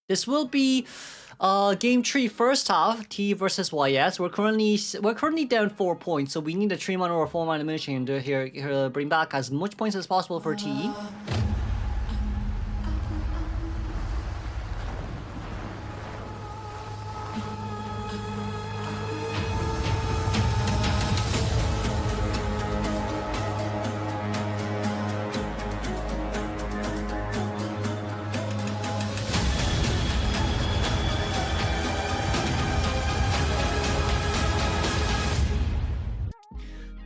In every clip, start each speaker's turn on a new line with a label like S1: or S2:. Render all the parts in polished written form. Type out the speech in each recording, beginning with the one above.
S1: This will be game 3 first half, T versus YS. We're currently down 4 points, so we need a 3-man or a 4-man elimination to here bring back as much points as possible for TE.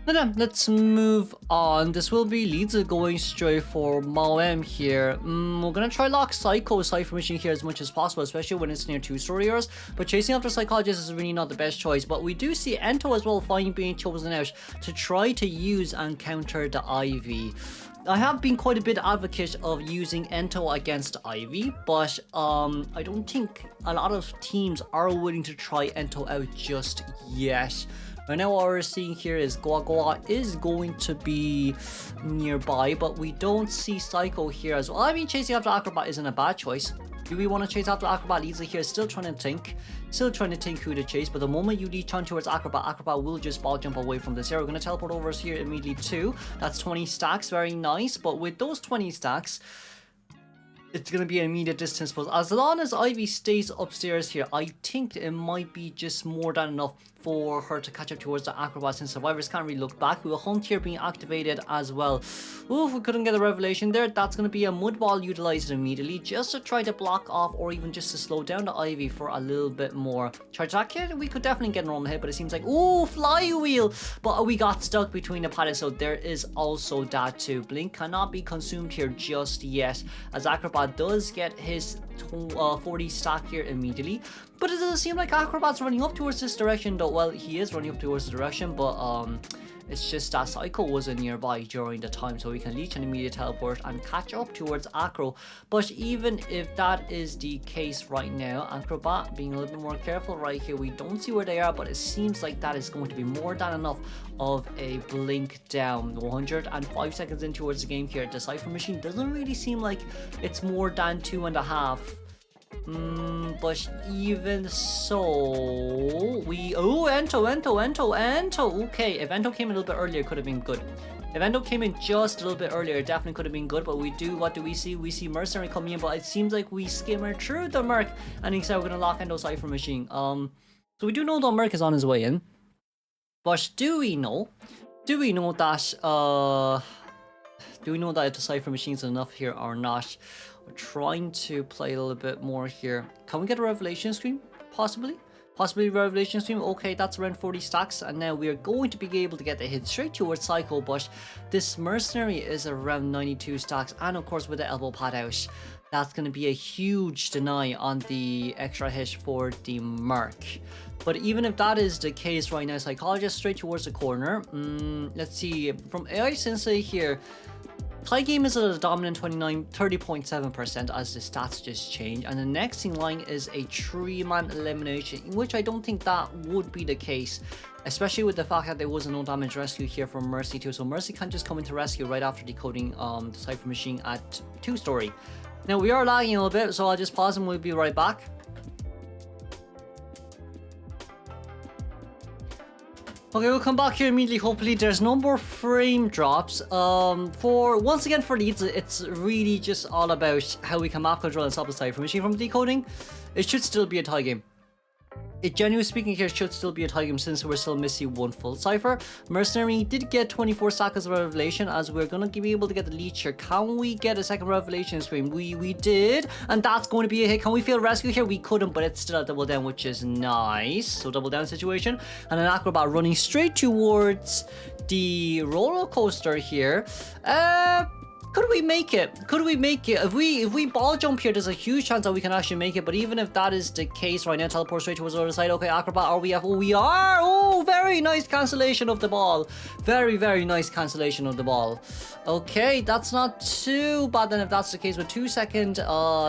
S1: Then let's move on. This will be Leeds going straight for Moem here. We're gonna try lock Psycho Cypher Machine here as much as possible, especially when it's near 2-story errors. But chasing after Psychologist is really not the best choice. But we do see Ento as well finally being chosen out to try to use and counter the Ivy. I have been quite a bit advocate of using Ento against Ivy, but I don't think a lot of teams are willing to try Ento out just yet. Right now what we're seeing here is Goa is going to be nearby, but we don't see Psycho here as well. I mean, chasing after Acrobat isn't a bad choice. Do we want to chase after Acrobat? Lisa here is still trying to think who to chase, but the moment you lead on towards Acrobat will just ball jump away from this area. We're going to teleport over here immediately too. That's 20 stacks, very nice, but with those 20 stacks, it's going to be an immediate distance. But as long as Ivy stays upstairs here, I think it might be just more than enough for her to catch up towards the Acrobat, since Survivors can't really look back. We will Hunt here being activated as well. Ooh, if we couldn't get a Revelation there, that's going to be a Mud Ball utilized immediately just to try to block off or even just to slow down the Ivy for a little bit more. Charge attack here, we could definitely get a normal hit, but it seems like, ooh, Flywheel! But we got stuck between the paddles, so there is also that too. Blink cannot be consumed here just yet, as Acrobat does get his 40 stack here immediately. But it doesn't seem like Acrobat's running up towards this direction though. Well, he is running up towards the direction, but it's just that Psycho wasn't nearby during the time, so we can leech an immediate teleport and catch up towards Acro. But even if that is the case right now, Acrobat being a little bit more careful right here. We don't see where they are, but it seems like that is going to be more than enough of a blink down. 105 seconds in towards the game here. The Cypher Machine doesn't really seem like it's more than 2.5. But even so, Ento. Okay, if Ento came a little bit earlier, it could have been good. If Ento came in just a little bit earlier, it definitely could have been good. But what do we see? We see Mercenary coming in, but it seems like we skimmer through the Merc, and instead we're gonna lock Ento Cypher Machine. So we do know the Merc is on his way in, but do we know that if the Cypher Machine's enough here or not? We're trying to play a little bit more here. Can we get a Revelation Scream? Possibly Revelation Scream. Okay, that's around 40 stacks, and now we are going to be able to get the hit straight towards Psycho, but this Mercenary is around 92 stacks, and of course with the elbow pad out, that's going to be a huge deny on the extra hit for the Merc. But even if that is the case right now, Psychologist straight towards the corner. Let's see, from AI Sensei here, Tie game is at a dominant 30.7% as the stats just change, and the next in line is a 3-man elimination, in which I don't think that would be the case, especially with the fact that there was a no damage rescue here from Mercy too. So Mercy can't just come into rescue right after decoding the Cypher Machine at 2-story. Now we are lagging a little bit, so I'll just pause and we'll be right back. Okay, we'll come back here immediately. Hopefully there's no more frame drops. Once again for Leeds, it's really just all about how we can map control and stop the Cypher Machine from decoding. It should still be a tie game. It, genuinely speaking here, should still be a tie game since we're still missing one full Cypher. Mercenary did get 24 stacks of Revelation, as we're going to be able to get the leech here. Can we get a second Revelation Scream? We did, and that's going to be a hit. Can we fail rescue here? We couldn't, but it's still a double down, which is nice. So double down situation, and an Acrobat running straight towards the roller coaster here. Could we make it? If we ball jump here, there's a huge chance that we can actually make it. But even if that is the case right now, teleport straight towards the other side. Okay, Acrobat, are we? Oh, we are. Oh, very nice cancellation of the ball. Very nice cancellation of the ball. Okay, that's not too bad then if that's the case. With 2-second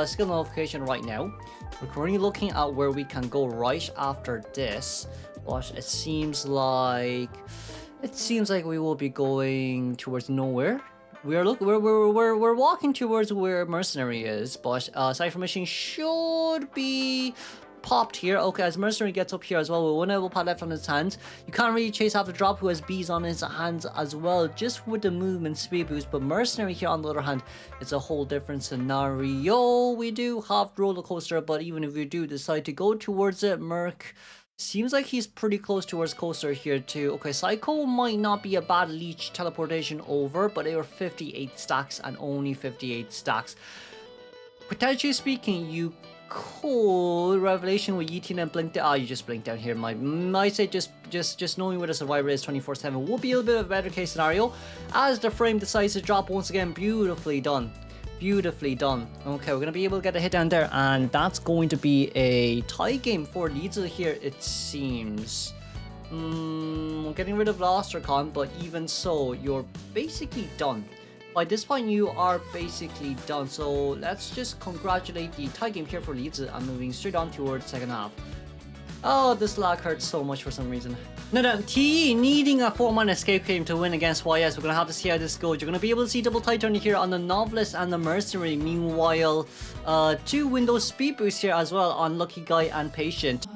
S1: skill notification right now. We're currently looking at where we can go right after this, but it seems like we will be going towards nowhere. We're walking towards where Mercenary is, but Cypher Machine should be popped here. Okay, as Mercenary gets up here as well with one elbow pad left on his hands. You can't really chase after Drop, who has bees on his hands as well, just with the movement speed boost. But Mercenary here on the other hand, it's a whole different scenario. We do have Roller Coaster, but even if we do decide to go towards it, Merc seems like he's pretty close towards Coaster here too. Okay, Psycho might not be a bad leech teleportation over, but they were 58 stacks and only 58 stacks. Potentially speaking, you could Revelation with Yeetin and Blink down. You just blink down here. I say just knowing where the Survivor is 24/7 would be a little bit of a better case scenario. As the frame decides to drop once again, beautifully done. Beautifully done. Okay, we're going to be able to get a hit down there, and that's going to be a tie game for Liza here, it seems. We're getting rid of Lostercon, but even so, you're basically done. By this point, you are basically done. So let's just congratulate the tie game here for Liza and moving straight on towards the second half. Oh, this lag hurts so much for some reason. Now then, TE needing a 4-man escape game to win against YS. We're going to have to see how this goes. You're going to be able to see double tie turn here on the Novelist and the Mercenary. Meanwhile, 2 Windows speed boosts here as well on Lucky Guy and Patient.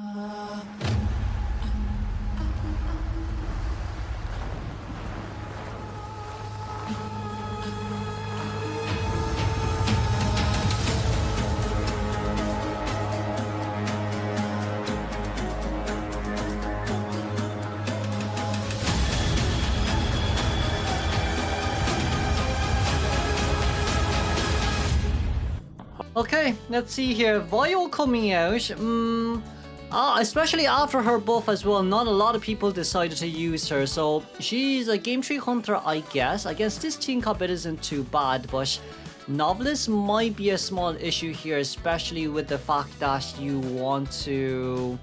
S1: Okay, let's see here. Vio coming out. Especially after her buff as well, not a lot of people decided to use her. So she's a Game Tree Hunter, I guess. I guess this Team Combat isn't too bad, but Novelist might be a small issue here, especially with the fact that you want to...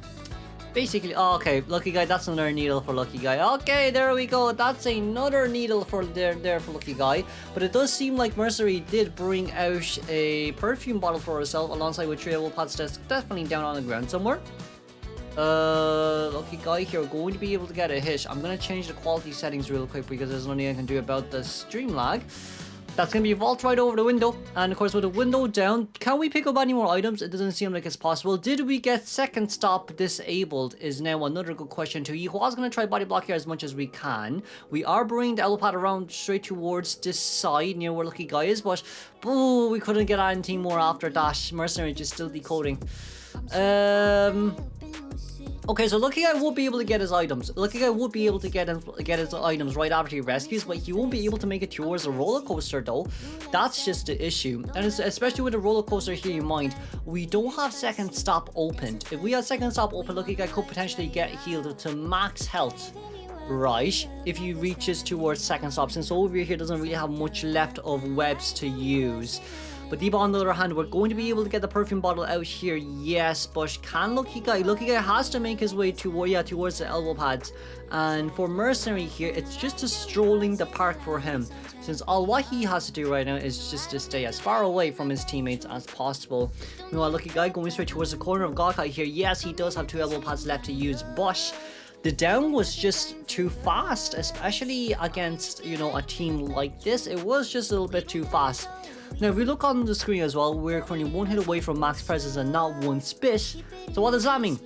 S1: Basically, oh, okay, Lucky Guy, that's another needle for Lucky Guy. Okay, there we go. That's another needle for there for Lucky Guy. But it does seem like Mercenary did bring out a perfume bottle for herself alongside with 3 elbow pads that's definitely down on the ground somewhere. Lucky Guy here going to be able to get a hit. I'm going to change the quality settings real quick because there's nothing I can do about the stream lag. That's going to be vault right over the window. And of course, with the window down, can we pick up any more items? It doesn't seem like it's possible. Did we get second stop disabled is now another good question too. He was going to try body block here as much as we can. We are bringing the elbow pad around straight towards this side near where Lucky Guy is. But boo, we couldn't get anything more after that. Mercenary just still decoding. Okay, so Lucky Guy would be able to get his items. Lucky Guy would be able to get his items right after he rescues, but he won't be able to make it towards the roller coaster though. That's just the issue. And especially with the roller coaster here in mind, we don't have second stop opened. If we had second stop open, Lucky Guy could potentially get healed to max health. Right, if he reaches towards second stop, since over here doesn't really have much left of webs to use. But Diva, on the other hand, we're going to be able to get the perfume bottle out here, yes, but can Lucky Guy has to make his way towards the elbow pads. And for Mercenary here, it's just a strolling the park for him, since all what he has to do right now is just to stay as far away from his teammates as possible. Meanwhile, Lucky Guy going straight towards the corner of Gawkai here, yes, he does have 2 elbow pads left to use, but the down was just too fast, especially against, you know, a team like this. It was just a little bit too fast. Now, if we look on the screen as well, we're currently 1 hit away from max presence and not 1 spit. So what does that mean?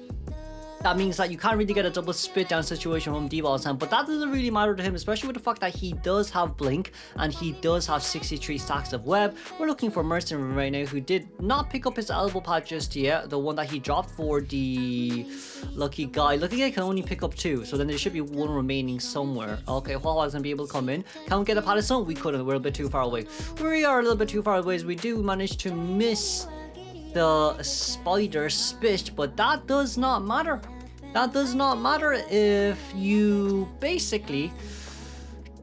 S1: That means that you can't really get a double spit down situation from D-Ball's hand, but that doesn't really matter to him, especially with the fact that he does have Blink and he does have 63 stacks of web. We're looking for Mercenary right now, who did not pick up his elbow pad just yet, the one that he dropped for the Lucky Guy. Lucky Guy can only pick up 2, so then there should be 1 remaining somewhere. Okay, Huahua's gonna be able to come in. Can we get a Patterson? We couldn't, we're a bit too far away. We are a little bit too far away, as we do manage to miss the spider spit, but that does not matter. That does not matter if you basically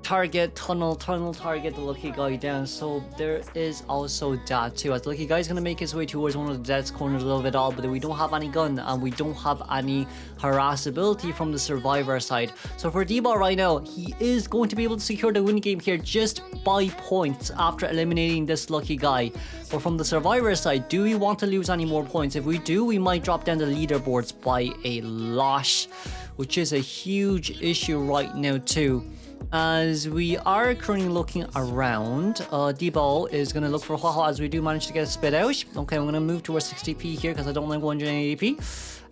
S1: tunnel target the Lucky Guy down. So there is also that too, as Lucky Guy's gonna make his way towards one of the death corners a little bit all, but we don't have any gun and we don't have any harassability from the survivor side. So for D-Ball right now, he is going to be able to secure the win game here just by points after eliminating this Lucky Guy. But from the survivor side, do we want to lose any more points? If we do, we might drop down the leaderboards by a lot, which is a huge issue right now too. As we are currently looking around, D-Ball is going to look for Hua as we do manage to get a spit out. Okay, I'm going to move towards 60p here because I don't like 180p.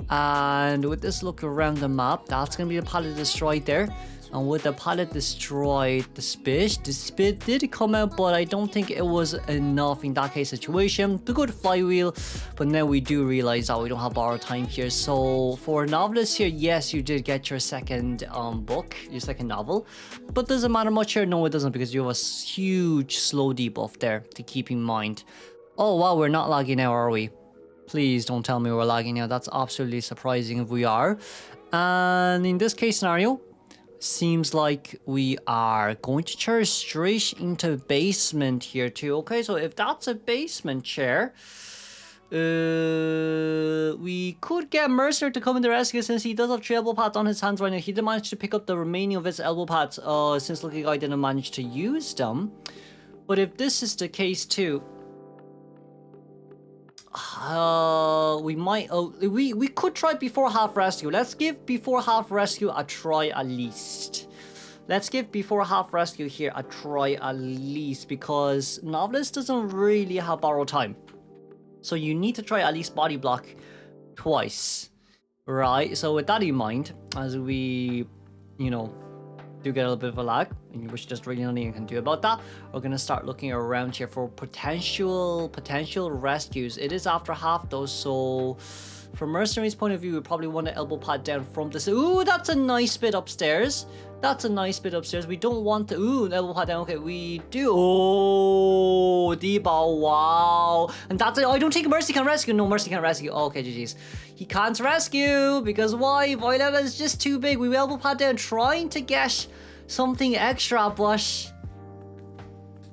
S1: And with this look around the map, that's going to be the pallet destroyed there. And with the pallet destroyed, the spit did come out, but I don't think it was enough in that case situation. The good flywheel, but now we do realize that we don't have borrowed time here. So for Novelist here, yes, you did get your second book, your second novel, but doesn't matter much here. No, it doesn't, because you have a huge slow debuff there to keep in mind. Oh wow, we're not lagging now, are we? Please don't tell me we're lagging now. That's absolutely surprising if we are. And in this case scenario, seems like we are going to charge straight into basement here too. Okay, so if that's a basement chair, we could get Mercer to come in the rescue since he does have 3 elbow pads on his hands right now. He did manage to pick up the remaining of his elbow pads since Lucky Guy didn't manage to use them. But if this is the case too, we might we could try before half rescue. Let's give before half rescue a try at least. Let's give before half rescue here a try at least, because Novelist doesn't really have borrowed time, so you need to try at least body block twice, right? So with that in mind, as we do get a little bit of a lag, which there's really nothing you can do about that, we're gonna start looking around here for potential rescues. It is after half though, so from Mercenary's point of view, we probably want to elbow pad down from this. Ooh, that's a nice bit upstairs. That's a nice bit upstairs. We don't want to. Ooh, elbow pad down. Okay, we do. Oh, D-Ball. Wow. And that's it. I don't think Mercy can rescue. No, Mercy can't rescue. Okay, GG's. He can't rescue because why? Violet is just too big. We elbow pad down trying to get something extra, but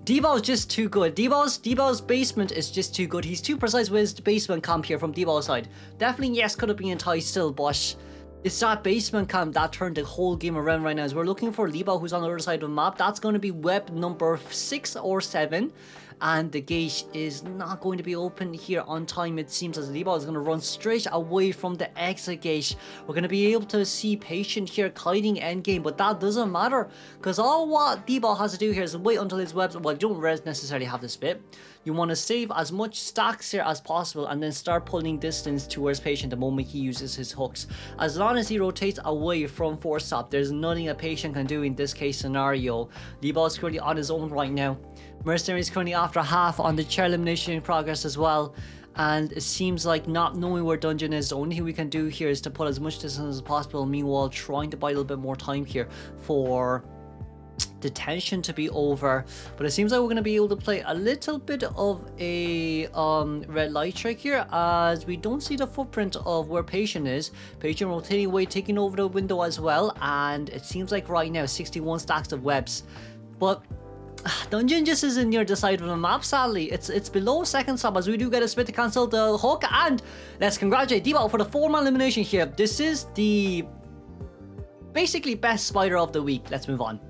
S1: D-Ball's just too good. D-Ball's basement is just too good. He's too precise with his basement camp here from D-Ball's side. Definitely, yes, could have been enticed still, but it's that basement camp that turned the whole game around right now. As we're looking for Liba, who's on the other side of the map. That's going to be web number 6 or 7. And the gate is not going to be open here on time, it seems, as Liba is going to run straight away from the exit gate. We're going to be able to see Patient here kiting endgame, but that doesn't matter, because all what D-Ball has to do here is wait until his webs, well, you don't necessarily have this bit. You want to save as much stacks here as possible and then start pulling distance towards Patient the moment he uses his hooks. As long as he rotates away from force stop, there's nothing a Patient can do in this case scenario. D-Ball is currently on his own right now. Mercenary is currently after half on the chair elimination in progress as well, and it seems like not knowing where dungeon is, the only thing we can do here is to put as much distance as possible, meanwhile trying to buy a little bit more time here for detention to be over. But it seems like we're going to be able to play a little bit of a red light trick here, as we don't see the footprint of where Patient is. Patient rotating away, taking over the window as well, and it seems like right now 61 stacks of webs, but dungeon just isn't near the side of the map, sadly. It's below second sub, as we do get a split to cancel the hook, and let's congratulate D-Ball for the 4-man elimination here. This is the basically best spider of the week. Let's move on.